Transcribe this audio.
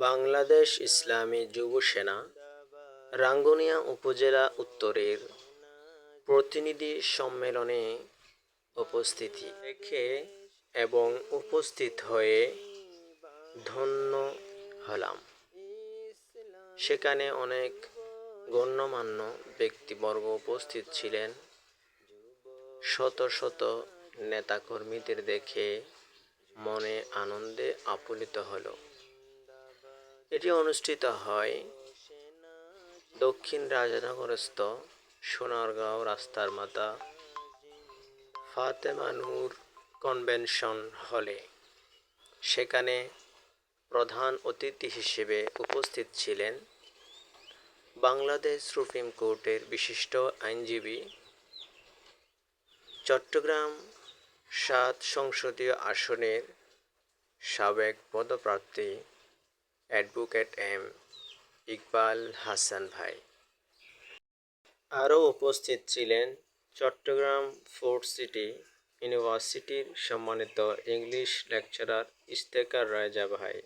বাংলাদেশ ইসলামী যুব সেনা রাঙ্গুনিয়া উপজেলা উত্তরের প্রতিনিধি সম্মেলনে উপস্থিতি রেখে এবং উপস্থিত হয়ে ধন্য হলাম। সেখানে অনেক গণ্যমান্য ব্যক্তিবর্গ উপস্থিত ছিলেন। শত শত নেতাকর্মীদের দেখে মনে আনন্দে আপ্লুত হল। এটি অনুষ্ঠিত হয় দক্ষিণ রাজনগরস্থ সোনারগাঁও রাস্তার মাথা ফাতেমা নূর কনভেনশন হলে। সেখানে প্রধান অতিথি হিসেবে উপস্থিত ছিলেন বাংলাদেশ সুপ্রিম কোর্টের বিশিষ্ট আইনজীবী, চট্টগ্রাম ৭ সংসদীয় আসনের সাবেক পদপ্রার্থী অ্যাডভোকেট এম ইকবাল হাসান ভাই। আরও উপস্থিত ছিলেন চট্টগ্রাম 4 সিটি ইউনিভার্সিটির সম্মানিত ইংলিশ লেকচারার ইফতেখার রাজা ভাই।